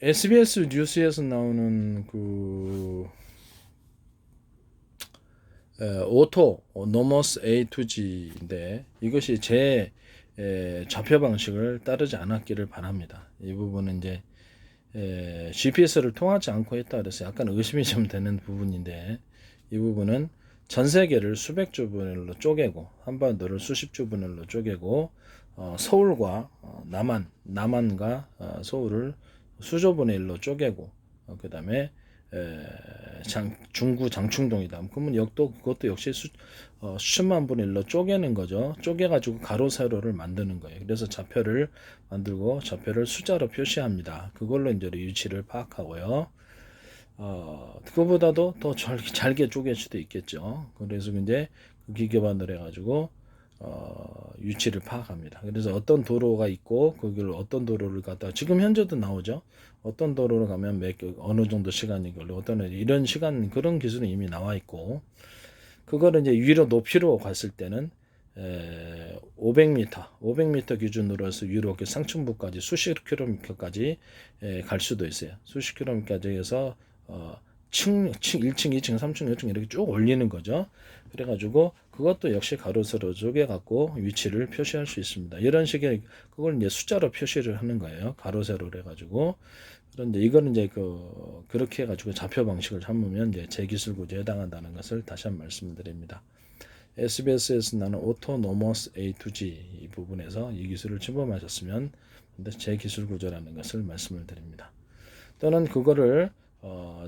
SBS 뉴스에서 나오는 오토 노머스 A2G인데 이것이 제 좌표 방식을 따르지 않았기를 바랍니다. 이 부분은 이제 GPS를 통하지 않고 했다 그래서 약간 의심이 좀 되는 부분인데, 이 부분은 전 세계를 수백 주 분할로 쪼개고 한반도를 수십 주 분할로 쪼개고 서울과 남한과 서울을 수조분의 1로 쪼개고, 그 다음에 중구 장충동이다. 그러면 그것도 역시 수천만 분의 1로 쪼개는 거죠. 쪼개가지고 가로 세로를 만드는 거예요. 그래서 좌표를 만들고 좌표를 숫자로 표시합니다. 그걸로 이제 위치를 파악하고요. 그거보다도 더 잘게 쪼갤 수도 있겠죠. 그래서 이제 그 기계반을 해가지고 위치를 파악합니다. 그래서 어떤 도로가 있고 거기를 어떤 도로를 갔다, 지금 현재도 나오죠. 어떤 도로를 가면 어느 정도 시간이 걸리고 이런 시간, 그런 기술은 이미 나와 있고, 그거를 이제 위로 높이로 갔을 때는 500m 기준으로 해서 위로 이렇게 상층부까지 수십 킬로미터까지 갈 수도 있어요. 수십 킬로미터까지 해서 1층, 2층, 3층, 4층 이렇게 쭉 올리는 거죠. 그래가지고 그것도 역시 가로 세로 쪼개 갖고 위치를 표시할 수 있습니다. 이런 식의 그걸 이제 숫자로 표시를 하는 거예요. 가로 세로를 해가지고. 그런데 이거는 이제 그렇게 해가지고 좌표 방식을 삼으면 이제 제기술 구조에 해당한다는 것을 다시 한번 말씀드립니다. SBS에서 나는 오토노머스 A2G 이 부분에서 이 기술을 침범하셨으면 제기술 구조라는 것을 말씀을 드립니다. 또는 그거를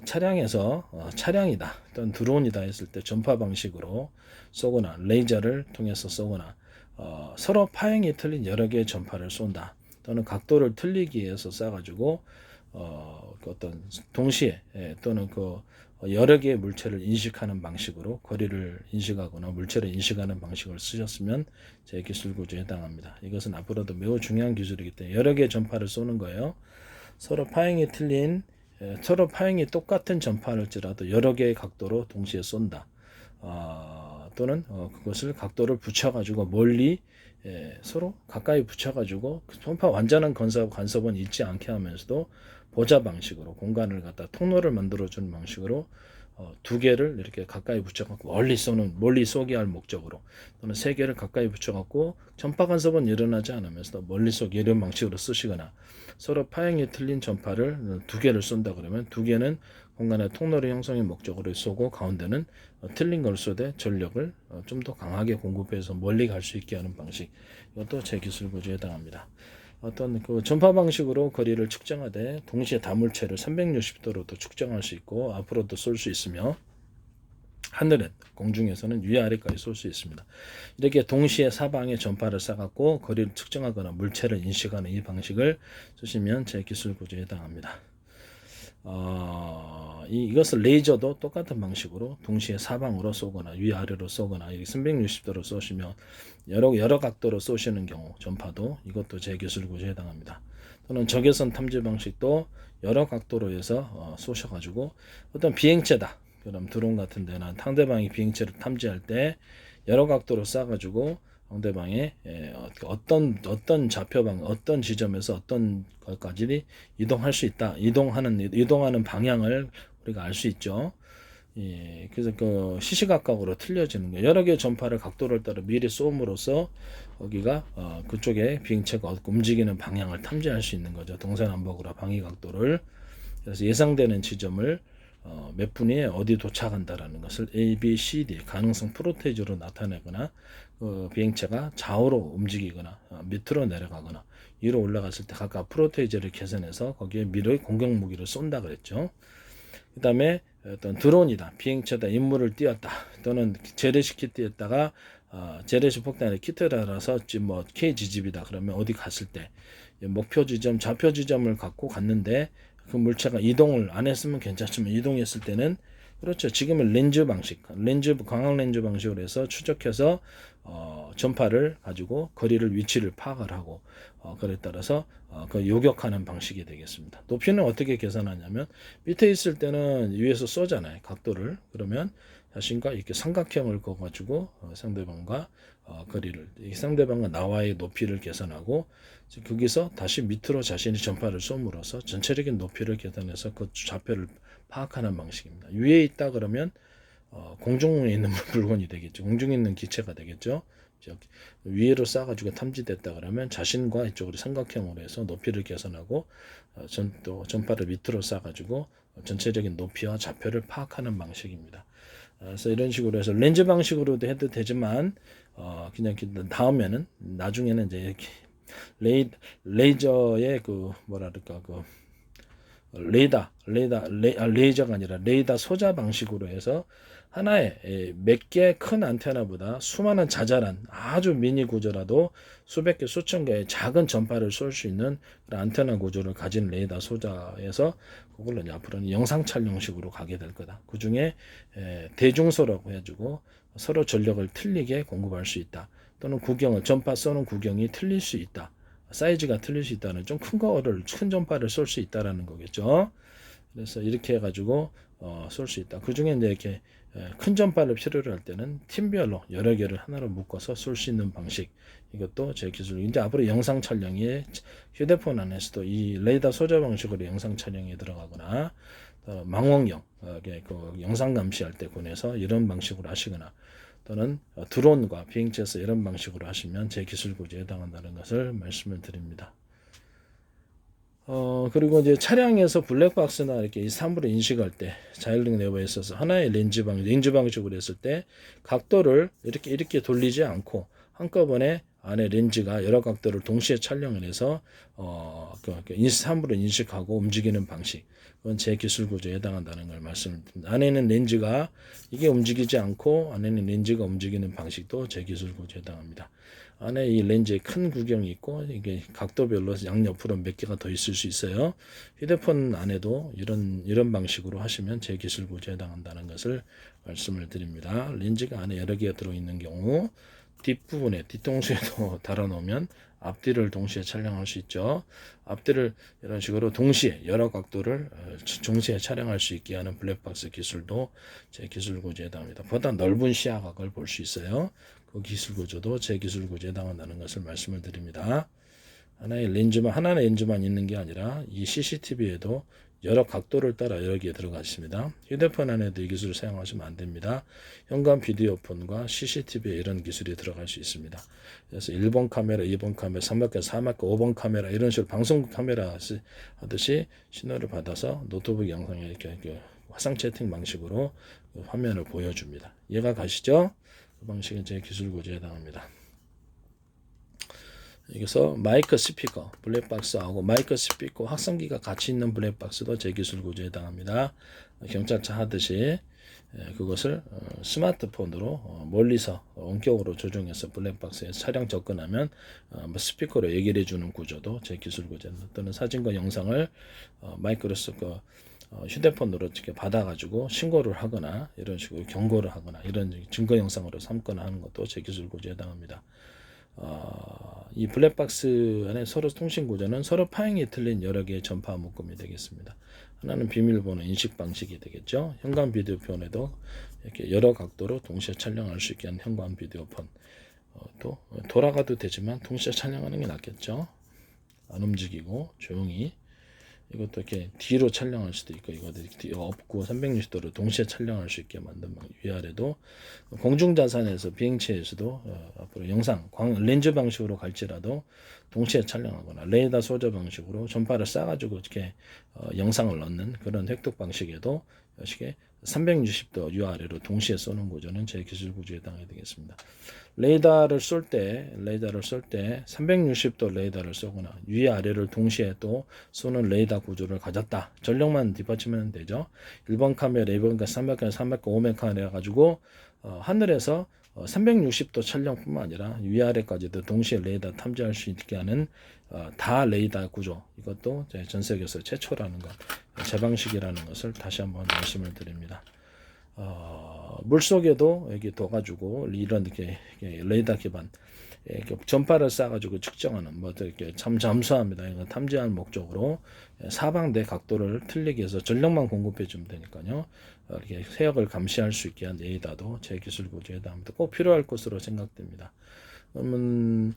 차량에서 차량이다 또는 드론이다 했을 때 전파 방식으로 쏘거나 레이저를 통해서 쏘거나 서로 파형이 틀린 여러 개의 전파를 쏜다 또는 각도를 틀리기 위해서 쏴가지고 어떤 동시에 또는 여러 개의 물체를 인식하는 방식으로 거리를 인식하거나 물체를 인식하는 방식을 쓰셨으면 제 기술 구조에 해당합니다. 이것은 앞으로도 매우 중요한 기술이기 때문에 여러 개의 전파를 쏘는 거예요. 서로 파형이 똑같은 전파일지라도 여러 개의 각도로 동시에 쏜다. 또는 그것을 각도를 붙여가지고 멀리 서로 가까이 붙여가지고 전파 완전한 간섭은 있지 않게 하면서도 보좌 방식으로 공간을 갖다 통로를 만들어주는 방식으로 두 개를 이렇게 가까이 붙여갖고 멀리 쏘게 할 목적으로, 또는 세 개를 가까이 붙여갖고 전파 간섭은 일어나지 않으면서도 멀리 쏘기 이런 방식으로 쓰시거나, 서로 파형이 틀린 전파를 두 개를 쏜다 그러면 두 개는 공간의 통로를 형성의 목적으로 쏘고 가운데는 틀린 걸 쏘되 전력을 좀 더 강하게 공급해서 멀리 갈 수 있게 하는 방식, 이것도 제 기술 구조에 해당합니다. 어떤 전파 방식으로 거리를 측정하되 동시에 다물체를 360도로도 측정할 수 있고 앞으로도 쏠 수 있으며 하늘에 공중에서는 위아래까지 쏠 수 있습니다. 이렇게 동시에 사방에 전파를 쏴갖고 거리를 측정하거나 물체를 인식하는 이 방식을 쓰시면 제 기술 구조에 해당합니다. 이것을 레이저도 똑같은 방식으로 동시에 사방으로 쏘거나 위아래로 쏘거나 360도로 쏘시면 여러 각도로 쏘시는 경우 전파도 이것도 제 기술 구조에 해당합니다. 또는 적외선 탐지 방식도 여러 각도로 해서 쏘셔가지고 어떤 비행체다, 그럼 드론 같은 데는 상대방이 비행체를 탐지할 때 여러 각도로 쏴가지고 상대방의 어떤 좌표방 어떤 지점에서 어떤 것까지 이동할 수 있다. 이동하는 방향을 우리가 알 수 있죠. 예, 그래서 시시각각으로 틀려지는 거예요. 여러 개의 전파를 각도를 따라 미리 쏘음으로써 거기가 그쪽에 비행체가 움직이는 방향을 탐지할 수 있는 거죠. 동서남북으로 방위 각도를. 그래서 예상되는 지점을 몇 분이 어디 도착한다라는 것을 A, B, C, D 가능성 프로테이저로 나타내거나 비행체가 좌우로 움직이거나 밑으로 내려가거나 위로 올라갔을 때 각각 프로테이저를 계산해서 거기에 미리 공격 무기를 쏜다 그랬죠. 그 다음에 어떤 드론이다, 비행체다, 임무를 띄웠다 또는 재래식 띄웠다가 재래식 폭탄의 키트를 알아서 뭐 K지집이다 그러면 어디 갔을 때 목표 지점, 좌표 지점을 갖고 갔는데 그 물체가 이동을 안 했으면 괜찮지만 이동했을 때는, 그렇죠, 지금은 광학 렌즈 방식으로 해서 추적해서 전파를 가지고 거리를 위치를 파악을 하고 그에 따라서 그 요격하는 방식이 되겠습니다. 높이는 어떻게 계산하냐면 밑에 있을 때는 위에서 쏘잖아요. 각도를. 그러면 자신과 이렇게 삼각형을 그어가지고 상대방과 거리를 상대방과 나와의 높이를 계산하고 거기서 다시 밑으로 자신이 전파를 쏘므로써 전체적인 높이를 계산해서 그 좌표를 파악하는 방식입니다. 위에 있다 그러면 공중에 있는 물건이 되겠죠. 공중에 있는 기체가 되겠죠. 위로 쏴가지고 탐지됐다 그러면 자신과 이쪽으로 삼각형으로 해서 높이를 계산하고 또 전파를 밑으로 쏴가지고 전체적인 높이와 좌표를 파악하는 방식입니다. 그래서 이런 식으로 해서 렌즈 방식으로도 해도 되지만 그냥 다음에는 나중에는 이제 이렇게 레이저의 그 뭐랄까 그 레이저가 아니라 레이더 소자 방식으로 해서 하나의 몇 개 큰 안테나보다 수많은 자잘한 아주 미니 구조라도 수백 개 수천 개의 작은 전파를 쏠 수 있는 그런 안테나 구조를 가진 레이더 소자에서 그걸로 이제 앞으로는 영상 촬영식으로 가게 될 거다. 그 중에 대중소라고 해가지고 서로 전력을 틀리게 공급할 수 있다. 또는 전파 쏘는 구경이 틀릴 수 있다. 사이즈가 틀릴 수 있다는 좀 큰 전파를 쏠 수 있다라는 거겠죠. 그래서 이렇게 해가지고 쏠 수 있다. 그 중에 이제 이렇게 큰 전파를 필요로 할 때는 팀별로 여러 개를 하나로 묶어서 쏠 수 있는 방식. 이것도 제 기술. 이제 앞으로 영상 촬영이 휴대폰 안에서도 이 레이더 소자 방식으로 영상 촬영에 들어가거나 망원경 그 영상 감시할 때 군에서 이런 방식으로 하시거나 또는 드론과 비행체에서 이런 방식으로 하시면 제 기술 구조에 해당한다는 것을 말씀을 드립니다. 그리고 이제 차량에서 블랙박스나 이렇게 이 사물을 인식할 때 자율적 내부에 있어서 하나의 렌즈 방식으로 했을 때 각도를 이렇게 돌리지 않고 한꺼번에 안에 렌즈가 여러 각도를 동시에 촬영을 해서 사물을 인식하고 움직이는 방식. 그건 제 기술 구조에 해당한다는 걸 말씀드립니다. 안에는 렌즈가 이게 움직이지 않고 안에는 렌즈가 움직이는 방식도 제 기술 구조에 해당합니다. 안에 이 렌즈에 큰 구경이 있고 이게 각도별로 양옆으로 몇 개가 더 있을 수 있어요. 휴대폰 안에도 이런 방식으로 하시면 제 기술 구조에 해당한다는 것을 말씀을 드립니다. 렌즈가 안에 여러 개가 들어있는 경우 뒷부분에 뒤통수에도 달아놓으면 앞뒤를 동시에 촬영할 수 있죠. 앞뒤를 이런 식으로 동시에 여러 각도를 동시에 촬영할 수 있게 하는 블랙박스 기술도 제 기술 구조에 해당합니다. 보다 넓은 시야각을 볼 수 있어요. 그 기술 구조도 제 기술 구조에 해당한다는 것을 말씀을 드립니다. 하나의 렌즈만 있는 게 아니라 이 CCTV에도 여러 각도를 따라 여러 개 들어가 있습니다. 휴대폰 안에도 이 기술을 사용하시면 안 됩니다. 현관 비디오폰과 CCTV에 이런 기술이 들어갈 수 있습니다. 그래서 1번 카메라, 2번 카메라, 3번 카메라, 4번, 5번 카메라 이런 식으로 방송국 카메라 하듯이 신호를 받아서 노트북 영상에 이렇게 화상 채팅 방식으로 화면을 보여줍니다. 이해가 가시죠? 그 방식은 제 기술 구조에 해당합니다. 여기서 마이크 스피커, 블랙박스하고 마이크 스피커 확성기가 같이 있는 블랙박스도 제 기술 구조에 해당합니다. 경찰차 하듯이 그것을 스마트폰으로 멀리서 원격으로 조정해서 블랙박스에 차량 접근하면 스피커로 얘기를 해주는 구조도 제 기술 구조입니다. 또는 사진과 영상을 마이크로서 휴대폰으로 이렇게 받아가지고 신고를 하거나 이런 식으로 경고를 하거나 이런 증거 영상으로 삼거나 하는 것도 제 기술 구조에 해당합니다. 이 블랙박스 안에 서로 통신 구조는 서로 파행이 틀린 여러 개의 전파 묶음이 되겠습니다. 하나는 비밀번호 인식 방식이 되겠죠. 현관 비디오폰에도 이렇게 여러 각도로 동시에 촬영할 수 있게 하는 현관 비디오폰. 또 돌아가도 되지만 동시에 촬영하는 게 낫겠죠. 안 움직이고 조용히. 이것도 이렇게 뒤로 촬영할 수도 있고 이것도 업고 360도로 동시에 촬영할 수 있게 만든 위아래도 공중자산에서 비행체에서도 앞으로 렌즈 방식으로 갈지라도 동시에 촬영하거나 레이더 소자 방식으로 전파를 쏴가지고 이렇게 영상을 넣는 그런 획득 방식에도 이렇게 360도 위아래로 동시에 쏘는 구조는 제 기술 구조에 해당이 되겠습니다. 레이더를 쏠 때 360도 레이더를 쏘거나 위아래를 동시에 또 쏘는 레이더 구조를 가졌다. 전력만 뒷받침하면 되죠. 1번 카메라, 2번 카메라, 3번 카메라, 3번 카메라, 5번 카메라 가지고 하늘에서 360도 촬영뿐만 아니라 위아래까지도 동시에 레이더 탐지할 수 있게 하는 다 레이더 구조, 이것도 전 세계에서 최초라는 것, 제 방식이라는 것을 다시 한번 말씀을 드립니다. 물속에도 여기 둬가지고 이런 이렇게 레이더 기반 이렇게 전파를 쏴가지고 측정하는 뭐 이렇게 참 잠수합니다. 이거 탐지할 목적으로 사방대 각도를 틀리게 해서 전력만 공급해 주면 되니까요. 이렇게 세역을 감시할 수 있게 한 레이더도 제 기술 구조에 해당합니다. 꼭 필요할 것으로 생각됩니다. 그러면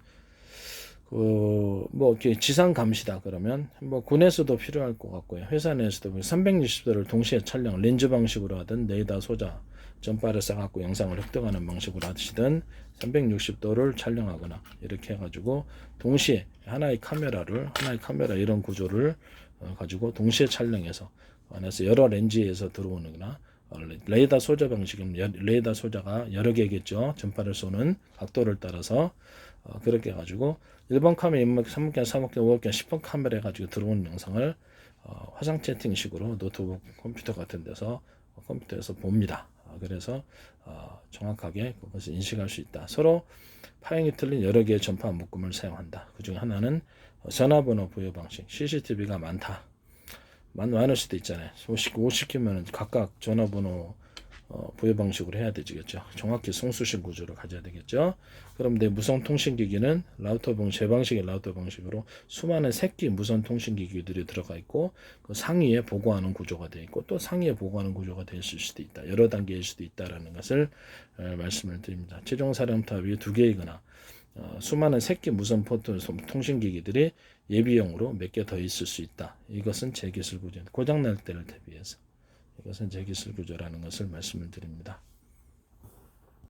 뭐 이렇게 지상 감시다 그러면 뭐 군에서도 필요할 것 같고요. 회사 내에서도 360도를 동시에 촬영 렌즈 방식으로 하든 레이더 소자 전파를 쏴갖고 영상을 획득하는 방식으로 하시든 360도를 촬영하거나 이렇게 해가지고 동시에 하나의 카메라 이런 구조를 가지고 동시에 촬영해서 안에서 여러 렌즈에서 들어오는거나 레이더 소자 방식은 레이더 소자가 여러 개겠죠. 전파를 쏘는 각도를 따라서 그렇게 해가지고 1번 카메라, 2번, 3번, 4번, 5번, 10번 카메라 해가지고 들어오는 영상을 화상 채팅식으로 노트북 컴퓨터 같은 데서 컴퓨터에서 봅니다. 그래서 정확하게 그것을 인식할 수 있다. 서로 파형이 틀린 여러 개의 전파 묶음을 사용한다. 그 중에 하나는 전화번호 부여 방식. CCTV가 많을 수도 있잖아요. 50개면 각각 전화번호 부여 방식으로 해야 되겠죠. 정확히 송수신 구조를 가져야 되겠죠. 그럼 내 무선 통신기기는 제 방식의 라우터 방식으로 수많은 새끼 무선 통신기기들이 들어가 있고 그 상위에 보고하는 구조가 되어 있고 또 상위에 보고하는 구조가 될 수도 있다. 여러 단계일 수도 있다라는 것을 말씀을 드립니다. 최종 사령탑이 2개이거나 수많은 새끼 무선 포트 통신기기들이 예비용으로 몇 개 더 있을 수 있다. 이것은 제 기술 구조. 고장날 때를 대비해서. 이것은 제 기술 구조라는 것을 말씀을 드립니다.